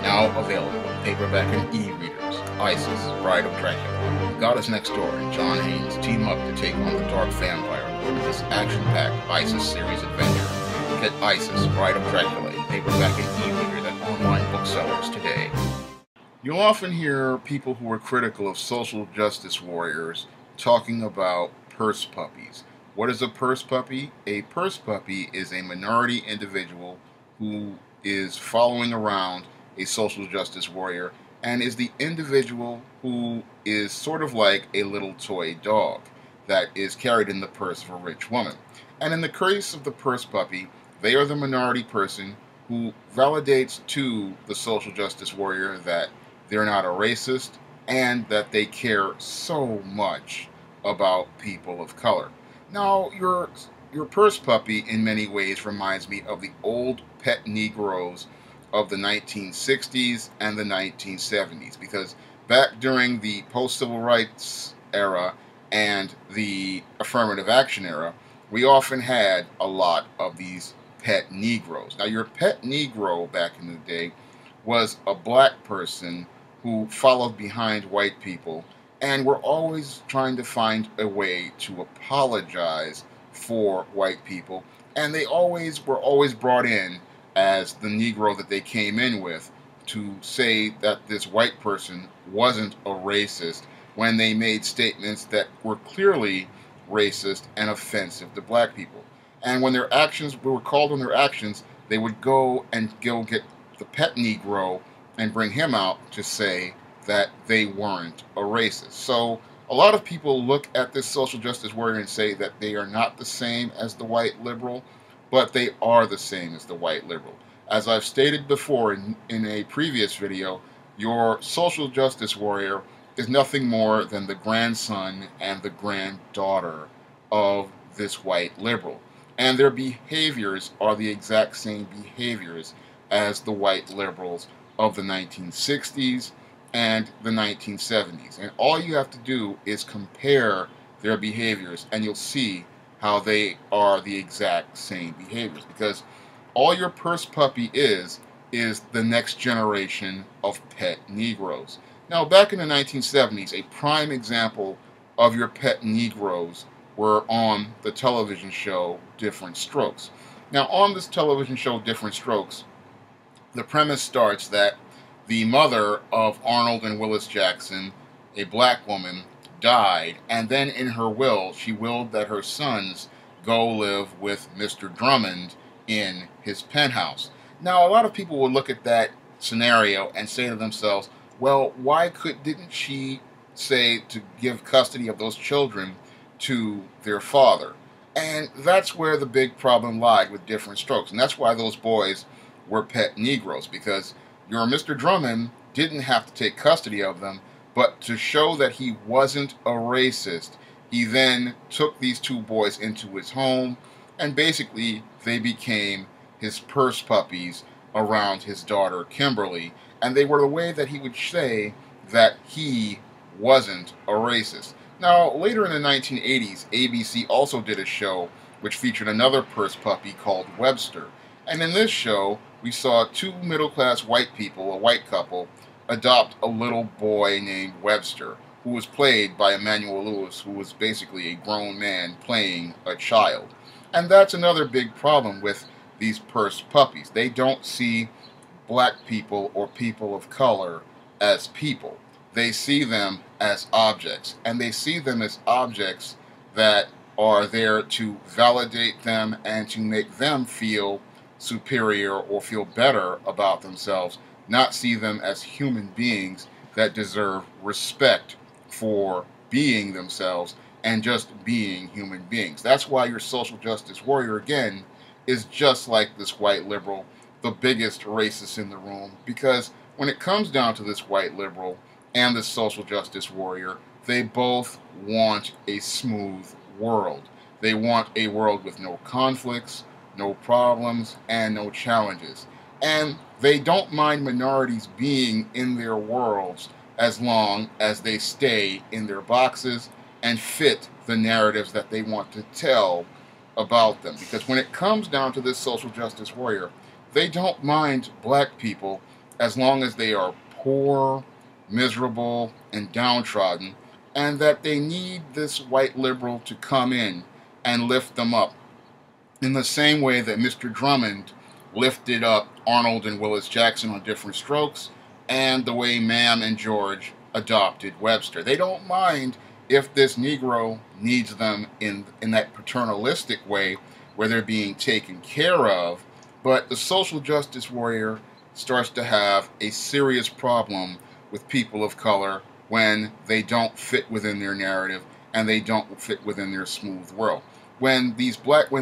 Now available in paperback and e-readers. Isis, Bride of Dracula. The Goddess Next Door and John Haynes team up to take on the Dark Vampire in this action-packed Isis series adventure. Get Isis, Bride of Dracula in paperback and e-readers at online booksellers today. You'll often hear people who are critical of social justice warriors talking about purse puppies. What is a purse puppy? A purse puppy is a minority individual who is following around a social justice warrior and is the individual who is sort of like a little toy dog that is carried in the purse of a rich woman. And in the case of the purse puppy, they are the minority person who validates to the social justice warrior that they're not a racist and that they care so much about people of color. Now, your purse puppy in many ways reminds me of the old pet Negroes of the 1960s and the 1970s, because back during the post-civil rights era and the affirmative action era, we often had a lot of these pet Negroes. Now, your pet Negro back in the day was a black person who followed behind white people and were always trying to find a way to apologize for white people, and they were always brought in as the Negro that they came in with to say that this white person wasn't a racist when they made statements that were clearly racist and offensive to black people. And when their actions were called on their actions, they would go get the pet Negro and bring him out to say that they weren't a racist. So a lot of people look at this social justice warrior and say that they are not the same as the white liberal, but they are the same as the white liberal. As I've stated before in a previous video, your social justice warrior is nothing more than the grandson and the granddaughter of this white liberal. And their behaviors are the exact same behaviors as the white liberals of the 1960s and the 1970s. And all you have to do is compare their behaviors and you'll see how they are the exact same behaviors, because all your purse puppy is the next generation of pet Negroes. Now, back in the 1970s, a prime example of your pet Negroes were on the television show Different Strokes. Now, on this television show Different Strokes, the premise starts that the mother of Arnold and Willis Jackson, a black woman, died, and then in her will, she willed that her sons go live with Mr. Drummond in his penthouse. Now, a lot of people would look at that scenario and say to themselves, well, why didn't she say to give custody of those children to their father? And that's where the big problem lied with Different Strokes, and that's why those boys were pet Negroes, because your Mr. Drummond didn't have to take custody of them, but to show that he wasn't a racist, he then took these two boys into his home, and basically they became his purse puppies around his daughter Kimberly, and they were the way that he would say that he wasn't a racist. Now, later in the 1980s, ABC also did a show which featured another purse puppy called Webster, and in this show, we saw two middle-class white people, a white couple, adopt a little boy named Webster, who was played by Emmanuel Lewis, who was basically a grown man playing a child. And that's another big problem with these purse puppies. They don't see black people or people of color as people. They see them as objects, and they see them as objects that are there to validate them and to make them feel superior or feel better about themselves, not see them as human beings that deserve respect for being themselves and just being human beings. That's why your social justice warrior, again, is just like this white liberal, the biggest racist in the room, because when it comes down to this white liberal and this social justice warrior, they both want a smooth world. They want a world with no conflicts, no problems, and no challenges. And they don't mind minorities being in their worlds as long as they stay in their boxes and fit the narratives that they want to tell about them. Because when it comes down to this social justice warrior, they don't mind black people as long as they are poor, miserable, and downtrodden, and that they need this white liberal to come in and lift them up in the same way that Mr. Drummond lifted up Arnold and Willis Jackson on different strokes, and the way Mam and George adopted Webster. They don't mind if this Negro needs them in that paternalistic way where they're being taken care of, but the social justice warrior starts to have a serious problem with people of color when they don't fit within their narrative and they don't fit within their smooth world. When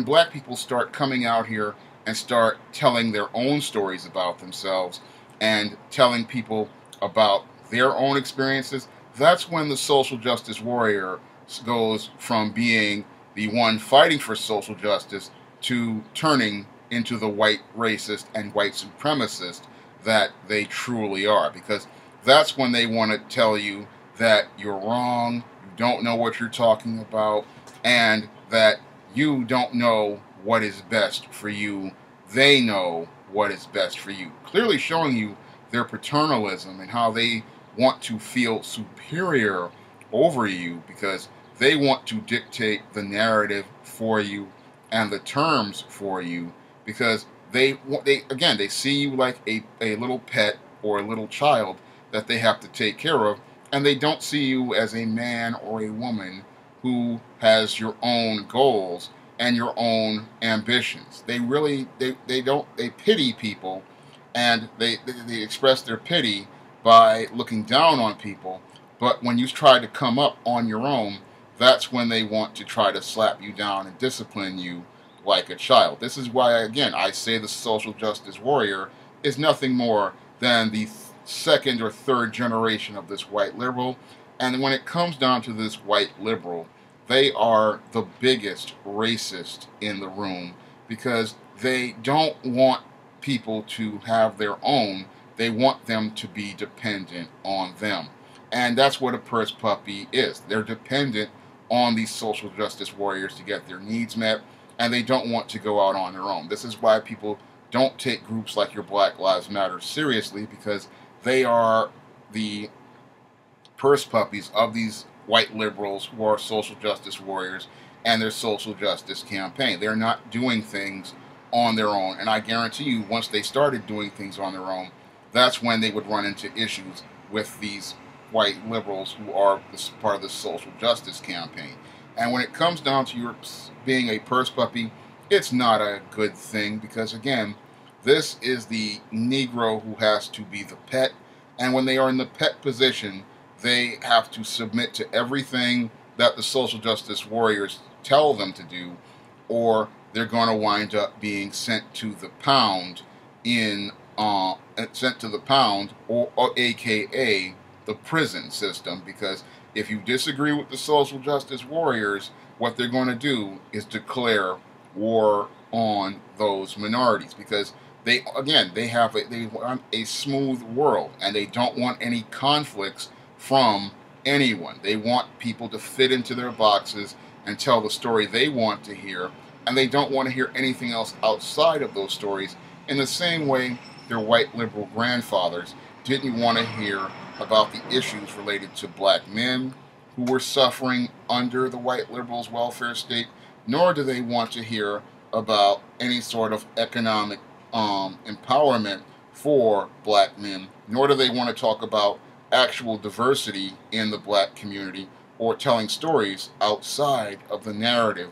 black people start coming out here and start telling their own stories about themselves and telling people about their own experiences, that's when the social justice warrior goes from being the one fighting for social justice to turning into the white racist and white supremacist that they truly are. Because that's when they want to tell you that you're wrong, you don't know what you're talking about, and that you don't know what is best for you. They know what is best for you. Clearly showing you their paternalism and how they want to feel superior over you because they want to dictate the narrative for you and the terms for you because they see you like a little pet or a little child that they have to take care of, and they don't see you as a man or a woman who has your own goals and your own ambitions. They pity people, and they express their pity by looking down on people, but when you try to come up on your own, that's when they want to try to slap you down and discipline you like a child. This is why, again, I say the social justice warrior is nothing more than the second or third generation of this white liberal, and when it comes down to this white liberal, they are the biggest racist in the room because they don't want people to have their own. They want them to be dependent on them. And that's what a purse puppy is. They're dependent on these social justice warriors to get their needs met, and they don't want to go out on their own. This is why people don't take groups like your Black Lives Matter seriously, because they are the purse puppies of these white liberals who are social justice warriors and their social justice campaign. They're not doing things on their own, and I guarantee you once they started doing things on their own, that's when they would run into issues with these white liberals who are part of the social justice campaign. And when it comes down to your being a purse puppy, it's not a good thing because, again, this is the Negro who has to be the pet, and when they are in the pet position, they have to submit to everything that the social justice warriors tell them to do, or they're going to wind up being sent to the pound or AKA the prison system. Because if you disagree with the social justice warriors, what they're going to do is declare war on those minorities, because they want a smooth world and they don't want any conflicts from anyone. They want people to fit into their boxes and tell the story they want to hear, and they don't want to hear anything else outside of those stories, in the same way their white liberal grandfathers didn't want to hear about the issues related to black men who were suffering under the white liberals' welfare state, nor do they want to hear about any sort of economic empowerment for black men, nor do they want to talk about actual diversity in the black community or telling stories outside of the narrative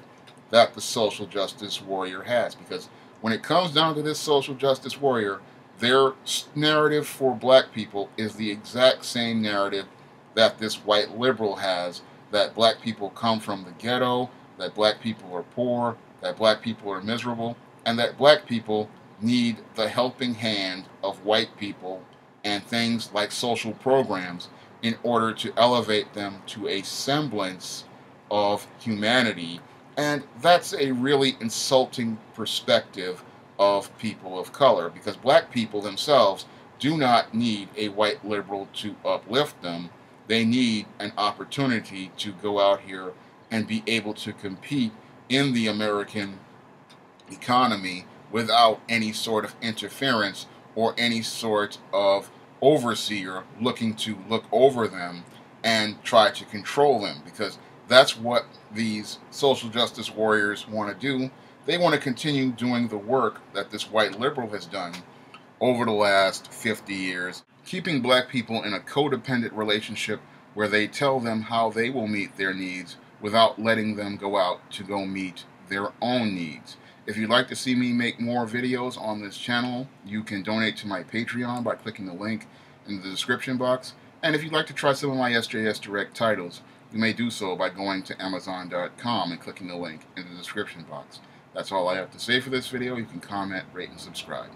that the social justice warrior has. Because when it comes down to this social justice warrior, their narrative for black people is the exact same narrative that this white liberal has, that black people come from the ghetto, that black people are poor, that black people are miserable, and that black people need the helping hand of white people and things like social programs in order to elevate them to a semblance of humanity. And that's a really insulting perspective of people of color, because black people themselves do not need a white liberal to uplift them. They need an opportunity to go out here and be able to compete in the American economy without any sort of interference or any sort of overseer looking to look over them and try to control them, because that's what these social justice warriors want to do. They want to continue doing the work that this white liberal has done over the last 50 years, keeping black people in a codependent relationship where they tell them how they will meet their needs without letting them go out to go meet their own needs. If you'd like to see me make more videos on this channel, you can donate to my Patreon by clicking the link in the description box. And if you'd like to try some of my SJS Direct titles, you may do so by going to Amazon.com and clicking the link in the description box. That's all I have to say for this video. You can comment, rate, and subscribe.